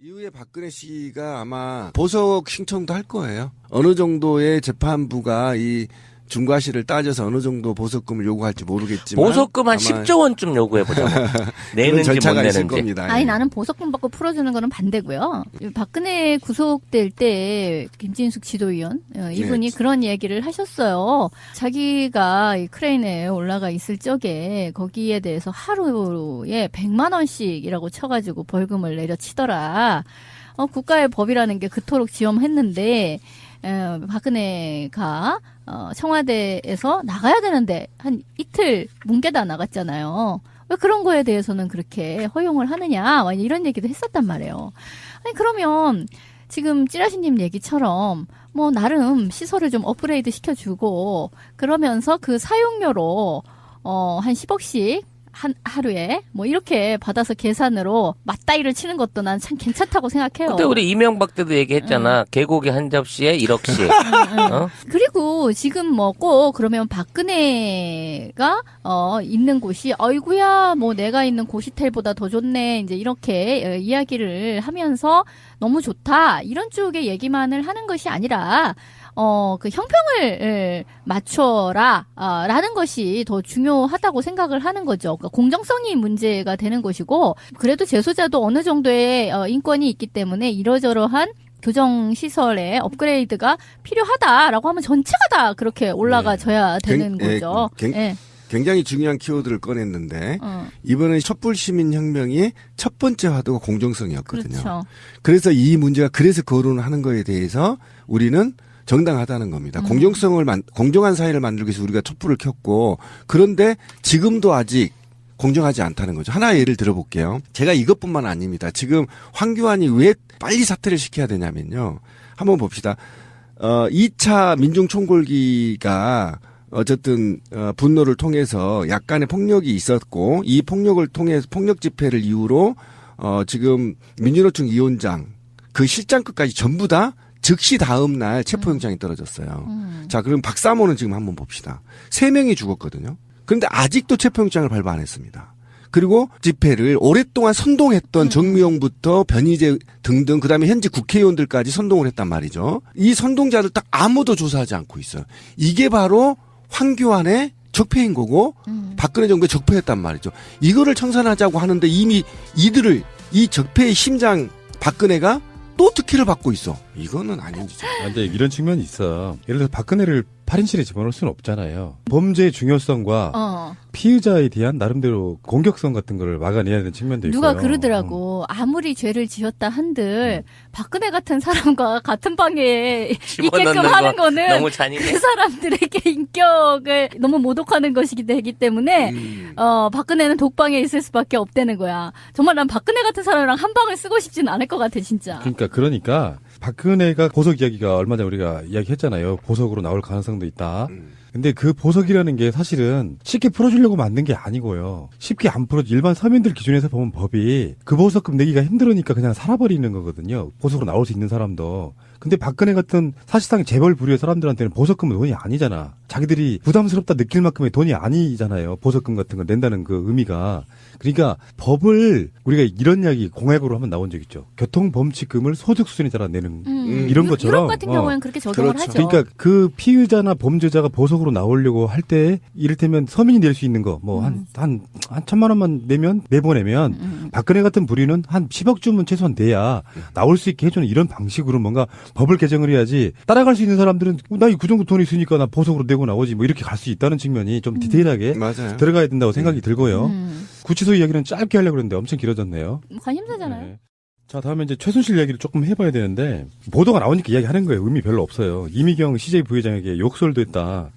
이후에 박근혜 씨가 아마 보석 신청도 할 거예요. 어느 정도의 재판부가 이 중과실을 따져서 어느 정도 보석금을 요구할지 모르겠지만 보석금 한 10조 원쯤 요구해보자고. 내는지 못 내는지. 겁니다. 아니 나는 보석금 받고 풀어주는 거는 반대고요. 박근혜 구속될 때 김진숙 지도위원 이분이 그런 얘기를 하셨어요. 자기가 이 크레인에 올라가 있을 적에 거기에 대해서 하루에 100만 원씩이라고 쳐가지고 벌금을 내려치더라. 국가의 법이라는 게 그토록 지엄했는데 박근혜가 청와대에서 나가야 되는데 한 이틀 뭉개다 나갔잖아요. 왜 그런 거에 대해서는 그렇게 허용을 하느냐 이런 얘기도 했었단 말이에요. 아니 그러면 지금 찌라시님 얘기처럼 뭐 나름 시설을 좀 업그레이드 시켜주고 그러면서 그 사용료로 한 10억씩 하루에 뭐 이렇게 받아서 계산으로 맞다이를 치는 것도 난 참 괜찮다고 생각해요. 근데 우리 이명박 때도 얘기했잖아. 개고기 한 접시에 1억씩. 그리고 지금 뭐 꼭 그러면 박근혜가 있는 곳이 어이구야 뭐 내가 있는 고시텔보다 더 좋네 이제 이렇게 이야기를 하면서 너무 좋다 이런 쪽의 얘기만을 하는 것이 아니라 그 형평을 맞춰라, 라는 것이 더 중요하다고 생각을 하는 거죠. 그러니까 공정성이 문제가 되는 것이고, 그래도 재소자도 어느 정도의 인권이 있기 때문에 이러저러한 교정시설의 업그레이드가 필요하다라고 하면 전체가 다 그렇게 올라가져야 되는 거죠. 굉장히 중요한 키워드를 꺼냈는데 이번에 촛불시민혁명의 첫 번째 화두가 공정성이었거든요. 그렇죠. 그래서 이 문제가 그래서 거론하는 거에 대해서 우리는 정당하다는 겁니다. 공정한 사회를 만들기 위해서 우리가 촛불을 켰고 그런데 지금도 아직 공정하지 않다는 거죠. 하나의 예를 들어볼게요. 제가 이것뿐만 아닙니다. 지금 황교안이 왜 빨리 사퇴를 시켜야 되냐면요. 한번 봅시다. 2차 민중총궐기가 어쨌든 분노를 통해서 약간의 폭력이 있었고 이 폭력을 통해서 폭력 집회를 이유로 지금 민주노총 위원장 그 실장급까지 전부 다 즉시 다음 날 체포영장이 떨어졌어요. 자, 그럼 박사모는 지금 한번 봅시다. 3명이 죽었거든요. 그런데 아직도 체포영장을 발부 안 했습니다. 그리고 집회를 오랫동안 선동했던 정미용부터 변희재 등등 그다음에 현재 국회의원들까지 선동을 했단 말이죠. 이 선동자를 딱 아무도 조사하지 않고 있어요. 이게 바로 황교안의 적폐인 거고 박근혜 정부의 적폐였단 말이죠. 이거를 청산하자고 하는데 이미 이 적폐의 심장 박근혜가 또 특혜를 받고 있어. 이거는 아닌지. 근데 이런 측면이 있어. 예를 들어서 박근혜를 8인실에 집어넣을 수는 없잖아요. 범죄의 중요성과 피의자에 대한 나름대로 공격성 같은 거를 막아내야 되는 측면도 있고요. 누가 그러더라고. 아무리 죄를 지었다 한들 박근혜 같은 사람과 같은 방에 있게끔 하는 거는 너무 잔인해. 그 사람들에게 인격을 너무 모독하는 것이기 되기 때문에 박근혜는 독방에 있을 수밖에 없다는 거야. 정말 난 박근혜 같은 사람이랑 한 방을 쓰고 싶지는 않을 것 같아 진짜. 그러니까 박근혜가 보석 이야기가 얼마 전에 우리가 이야기했잖아요. 보석으로 나올 가능성도 있다. 근데 그 보석이라는 게 사실은 쉽게 풀어주려고 만든 게 아니고요. 쉽게 안 풀어줘. 일반 서민들 기준에서 보면 법이 그 보석금 내기가 힘들으니까 그냥 살아버리는 거거든요. 보석으로 나올 수 있는 사람도. 근데 박근혜 같은 사실상 재벌 부류의 사람들한테는 보석금은 돈이 아니잖아. 자기들이 부담스럽다 느낄 만큼의 돈이 아니잖아요. 보석금 같은 걸 낸다는 그 의미가. 그러니까 법을 우리가 이런 이야기 공약으로 한번 나온 적 있죠. 교통범칙금을 소득 수준에 따라 내는 이런 것처럼. 유럽 같은 경우에는 그렇게 적용을 그렇죠. 하죠. 그러니까 그 피의자나 범죄자가 보석으로 나오려고 할 때 이를테면 서민이 낼 수 있는 거 뭐 한 1,000만 원만 내면 내보내면 박근혜 같은 부류는 한 10억 주면 최소한 내야 나올 수 있게 해주는 이런 방식으로 뭔가 법을 개정을 해야지 따라갈 수 있는 사람들은 나 그 정도 돈이 있으니까 나 보석으로 내고 나오지 뭐 이렇게 갈 수 있다는 측면이 좀 디테일하게 맞아요. 들어가야 된다고 생각이 들고요. 구치소 이야기는 짧게 하려고 그랬는데 엄청 길어졌네요. 관심사잖아요. 네. 자, 다음에 이제 최순실 이야기를 조금 해봐야 되는데 보도가 나오니까 이야기하는 거예요. 의미 별로 없어요. 이미경 CJ 부회장에게 욕설도 했다.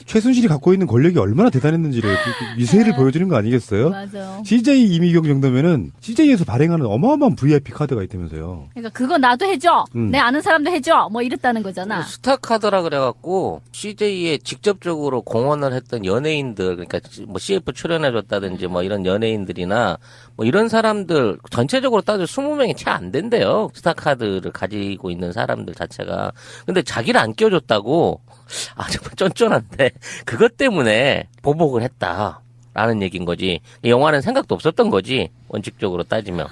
최순실이 갖고 있는 권력이 얼마나 대단했는지를 미세를 보여주는 거 아니겠어요? 맞아. CJ 이미경 정도면은 CJ에서 발행하는 어마어마한 VIP 카드가 있다면서요. 그러니까 그거 나도 해줘. 내 아는 사람도 해줘. 뭐 이랬다는 거잖아. 스타카드라 그래갖고 CJ에 직접적으로 공헌을 했던 연예인들, 그러니까 뭐 CF 출연해줬다든지 뭐 이런 연예인들이나 뭐 이런 사람들 전체적으로 따져 20명이 채 안 된대요. 스타카드를 가지고 있는 사람들 자체가. 근데 자기를 안 껴줬다고. 아, 정말 쫀쫀한데. 그것 때문에 보복을 했다라는 얘기인 거지. 영화는 생각도 없었던 거지. 원칙적으로 따지면.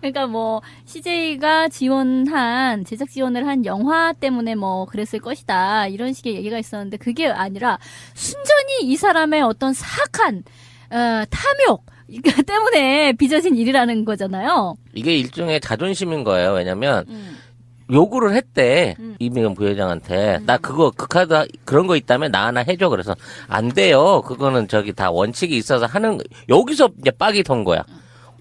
그러니까 뭐 CJ가 지원한 제작 지원을 한 영화 때문에 뭐 그랬을 것이다 이런 식의 얘기가 있었는데 그게 아니라 순전히 이 사람의 어떤 사악한 탐욕 때문에 빚어진 일이라는 거잖아요. 이게 일종의 자존심인 거예요. 왜냐면 요구를 했대. 이민경 부회장한테. 나 그 카드 그런 거 있다면 나 하나 해줘. 그래서 안 돼요. 그거는 저기 다 원칙이 있어서 하는 여기서 이제 빡이 턴 거야.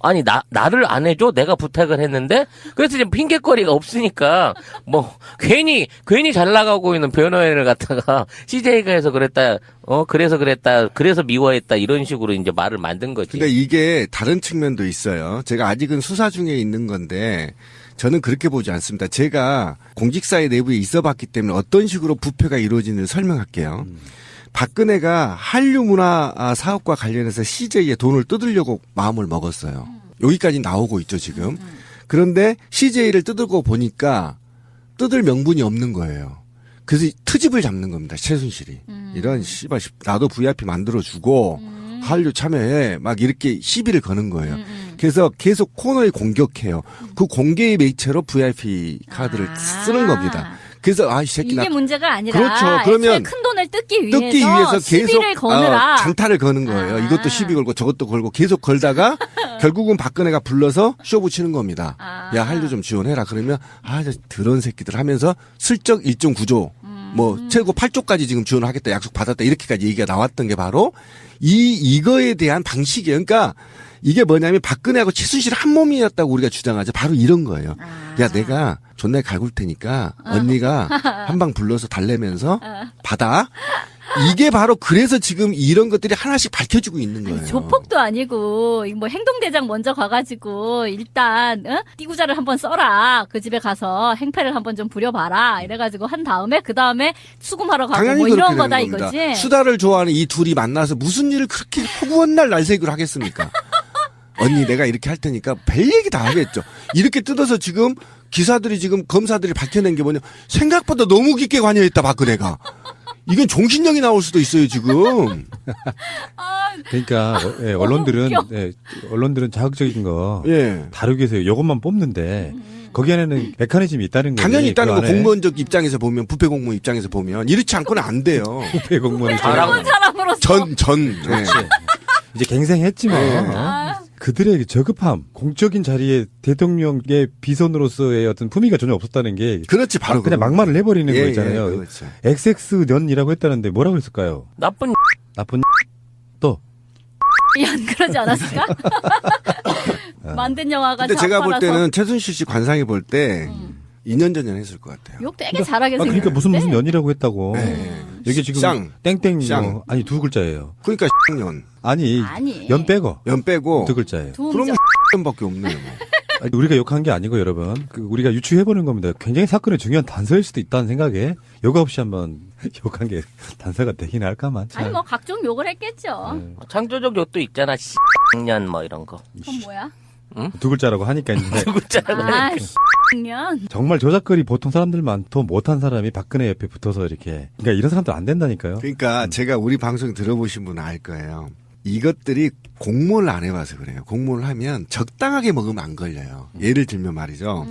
아니 나를 안 해줘? 내가 부탁을 했는데 그래서 지금 핑계거리가 없으니까 뭐 괜히 잘 나가고 있는 변호인을 갖다가 CJ가 해서 그랬다. 그래서 그랬다. 그래서 미워했다. 이런 식으로 이제 말을 만든 거지. 근데 이게 다른 측면도 있어요. 제가 아직은 수사 중에 있는 건데 저는 그렇게 보지 않습니다. 제가 공직사회 내부에 있어봤기 때문에 어떤 식으로 부패가 이루어지는지 설명할게요. 박근혜가 한류 문화 사업과 관련해서 CJ에 돈을 뜯으려고 마음을 먹었어요. 여기까지 나오고 있죠, 지금. 그런데 CJ를 뜯고 보니까 뜯을 명분이 없는 거예요. 그래서 트집을 잡는 겁니다, 최순실이. 이런 씨발 나도 VIP 만들어주고 한류 참여해 막 이렇게 시비를 거는 거예요. 그래서 계속 코너에 공격해요. 그 공개의 매체로 VIP 카드를 쓰는 겁니다. 그래서 이 새끼 이게 문제가 아니라 그렇죠. 그러면 큰 돈을 뜯기 위해서 계속 시비를 거느라 잔타를 거는 거예요. 이것도 시비 걸고 저것도 걸고 계속 걸다가 결국은 박근혜가 불러서 쇼 붙이는 겁니다. 야 한류 좀 지원해라. 그러면 저 더러운 새끼들 하면서 슬쩍 1.9조 뭐 최고 8조까지 지금 지원하겠다 약속 받았다 이렇게까지 얘기가 나왔던 게 바로 이거에 대한 방식이에요. 그러니까 이게 뭐냐면 박근혜하고 최순실 한 몸이었다고 우리가 주장하죠. 바로 이런 거예요. 야 내가 존나 갈굴 테니까 언니가 한 방 불러서 달래면서 받아. 이게 바로 그래서 지금 이런 것들이 하나씩 밝혀지고 있는 거예요. 아니, 조폭도 아니고 뭐 행동대장 먼저 가가지고 일단 띠구자를 한번 써라. 그 집에 가서 행패를 한번 좀 부려봐라. 이래가지고 한 다음에 그 다음에 수금하러 가고 당연히 뭐 그렇게 이런 거다 되는 겁니다. 이거지. 수다를 좋아하는 이 둘이 만나서 무슨 일을 그렇게 허구한 날 날새기로 하겠습니까? 언니 내가 이렇게 할 테니까 별 얘기 다 하겠죠. 이렇게 뜯어서 지금 기사들이 지금 검사들이 밝혀낸 게 뭐냐. 생각보다 너무 깊게 관여했다 박근혜가. 이건 종신령이 나올 수도 있어요 지금. 그러니까 언론들은 자극적인 거 예. 다루기 위해서 이것만 뽑는데 거기 안에는 메커니즘이 있다는 거예요. 당연히 있다는 거 그 안에. 공무원적 입장에서 보면 부패 공무원 입장에서 보면 이렇지 않고는 안 돼요. 부패 공무원이 좋은 사람으로서 네. 이제 갱생했지만 네. 그들의 저급함, 공적인 자리에 대통령의 비선으로서의 어떤 품위가 전혀 없었다는 게 그렇지 바로 그냥 그거. 막말을 해버리는 예, 거 있잖아요. 예, 그렇죠. XX년이라고 했다는데 뭐라고 했을까요? 나쁜 또 연 그러지 않았을까? 만든 영화가 근데 제가 볼 좌파라서 때는 최순실 씨 관상이 볼 때 2년 전에 했을 것 같아요. 욕 되게 잘하게 생겼는데. 그러니까 무슨 연이라고 했다고. 네. 여기 지금 쌍. 땡땡 쌍. 아니 두 글자예요. 그러니까 년. 아니 연 빼고 연 빼고 두 글자예요. 그러면 년밖에 없네요. 아니, 우리가 욕한 게 아니고 여러분 우리가 유추해보는 겁니다. 굉장히 사건의 중요한 단서일 수도 있다는 생각에 욕 없이 한번 욕한 게 단서가 되긴 할까만. 참. 아니 뭐 각종 욕을 했겠죠. 네. 창조적 욕도 있잖아. 년 뭐 이런 거. 그건 뭐야? 두 글자라고 하니까 이제 두 글자라고 아, 년. 정말 조작거리 보통 사람들만 더 못한 사람이 박근혜 옆에 붙어서 이렇게 그러니까 이런 사람들 안 된다니까요. 그러니까 제가 우리 방송 들어보신 분은 알 거예요. 이것들이 공모를 안 해봐서 그래요. 공모를 하면 적당하게 먹으면 안 걸려요. 예를 들면 말이죠.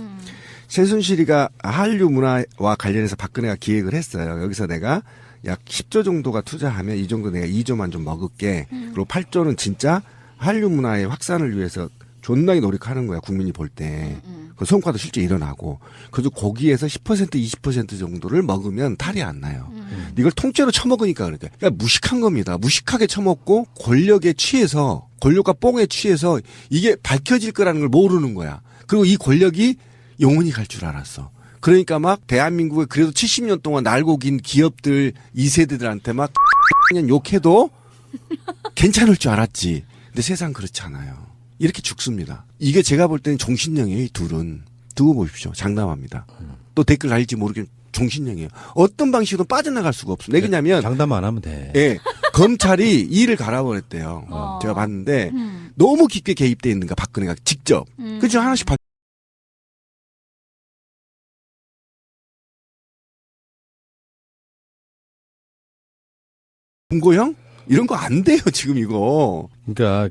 최순실이가 한류 문화와 관련해서 박근혜가 기획을 했어요. 여기서 내가 약 10조 정도가 투자하면 이 정도 내가 2조만 좀 먹을게. 그리고 8조는 진짜 한류 문화의 확산을 위해서 존나게 노력하는 거야. 국민이 볼 때. 그 성과도 실제 일어나고. 그래서 거기에서 10% 20% 정도를 먹으면 탈이 안 나요. 이걸 통째로 처먹으니까 그래. 그러니까 무식한 겁니다. 무식하게 처먹고 권력에 취해서 권력과 뽕에 취해서 이게 밝혀질 거라는 걸 모르는 거야. 그리고 이 권력이 영원히 갈 줄 알았어. 그러니까 막 대한민국에 그래도 70년 동안 날고 긴 기업들 2세대들한테 막 그냥 욕해도 괜찮을 줄 알았지. 근데 세상 그렇지 않아요. 이렇게 죽습니다. 이게 제가 볼 때는 종신령이에요. 이 둘은. 두고 보십시오. 장담합니다. 또 댓글 달릴지 모르겠지만 종신령이에요. 어떤 방식으로 빠져나갈 수가 없어요. 왜냐면 장담 안 하면 돼. 예, 검찰이 일을 갈아버렸대요. 제가 봤는데 너무 깊게 개입돼 있는가 박근혜가 직접. 그죠 하나씩 금고형? 이런 거 안 돼요, 지금 이거. 그러니까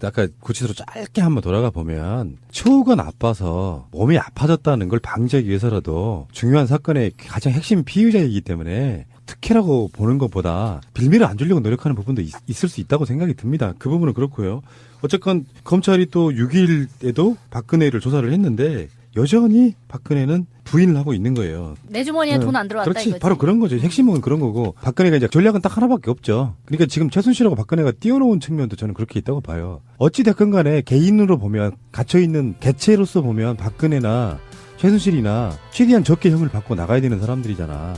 아까 구치소로 짧게 한번 돌아가 보면 추후가 나빠서 몸이 아파졌다는 걸 방지하기 위해서라도 중요한 사건의 가장 핵심 피의자이기 때문에 특혜라고 보는 것보다 빌미를 안 주려고 노력하는 부분도 있을 수 있다고 생각이 듭니다. 그 부분은 그렇고요. 어쨌건 검찰이 또 6일에도 박근혜를 조사를 했는데 여전히 박근혜는 부인을 하고 있는 거예요. 내 주머니에 돈 안 들어왔다 그렇지, 이거지. 바로 그런 거죠. 핵심은 그런 거고 박근혜가 이제 전략은 딱 하나밖에 없죠. 그러니까 지금 최순실하고 박근혜가 띄워놓은 측면도 저는 그렇게 있다고 봐요. 어찌 됐건 간에 개인으로 보면 갇혀있는 개체로서 보면 박근혜나 최순실이나 최대한 적게 형을 받고 나가야 되는 사람들이잖아.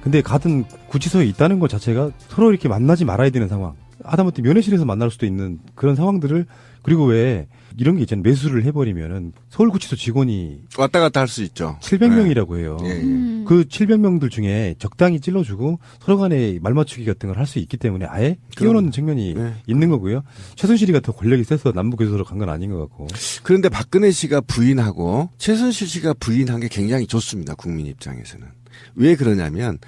근데 같은 구치소에 있다는 것 자체가 서로 이렇게 만나지 말아야 되는 상황. 하다못해 면회실에서 만날 수도 있는 그런 상황들을, 그리고 왜 이런 게 있잖아요. 매수를 해버리면은 서울구치소 직원이 왔다 갔다 할 수 있죠. 700명이라고 해요. 예, 예. 그 700명들 중에 적당히 찔러주고 서로 간에 말맞추기 같은 걸 할 수 있기 때문에 아예 끼워놓는 측면이 네. 있는 거고요. 최순실이가 더 권력이 세서 남부교도소로 간 건 아닌 것 같고. 그런데 박근혜 씨가 부인하고 최순실 씨가 부인한 게 굉장히 좋습니다. 국민 입장에서는. 왜 그러냐면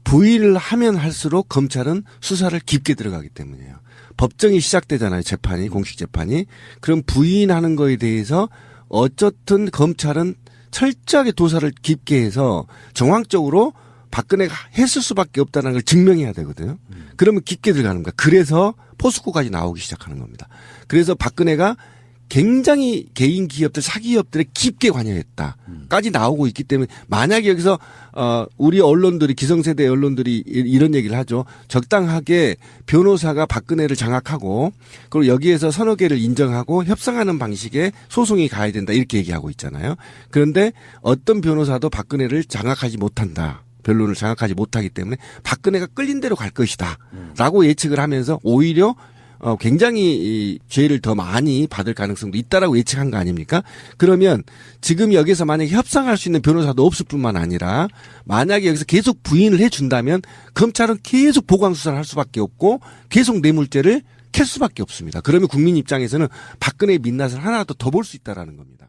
부인을 하면 할수록 검찰은 수사를 깊게 들어가기 때문이에요. 법정이 시작되잖아요. 재판이, 공식 재판이. 그럼 부인하는 거에 대해서 어쨌든 검찰은 철저하게 조사를 깊게 해서 정황적으로 박근혜가 했을 수밖에 없다는 걸 증명해야 되거든요. 그러면 깊게 들어가는 거야. 그래서 포스코까지 나오기 시작하는 겁니다. 그래서 박근혜가 굉장히 개인 기업들, 사기업들에 깊게 관여했다까지 나오고 있기 때문에 만약에 여기서 우리 언론들이, 기성세대 언론들이 이런 얘기를 하죠. 적당하게 변호사가 박근혜를 장악하고 그리고 여기에서 서너 개를 인정하고 협상하는 방식의 소송이 가야 된다 이렇게 얘기하고 있잖아요. 그런데 어떤 변호사도 박근혜를 장악하지 못한다. 변론을 장악하지 못하기 때문에 박근혜가 끌린 대로 갈 것이다 라고 예측을 하면서 오히려 굉장히 이 죄를 더 많이 받을 가능성도 있다라고 예측한 거 아닙니까? 그러면 지금 여기서 만약에 협상할 수 있는 변호사도 없을 뿐만 아니라 만약에 여기서 계속 부인을 해준다면 검찰은 계속 보강 수사를 할 수밖에 없고 계속 뇌물죄를 캘 수밖에 없습니다. 그러면 국민 입장에서는 박근혜의 민낯을 하나 더 볼 수 있다라는 겁니다.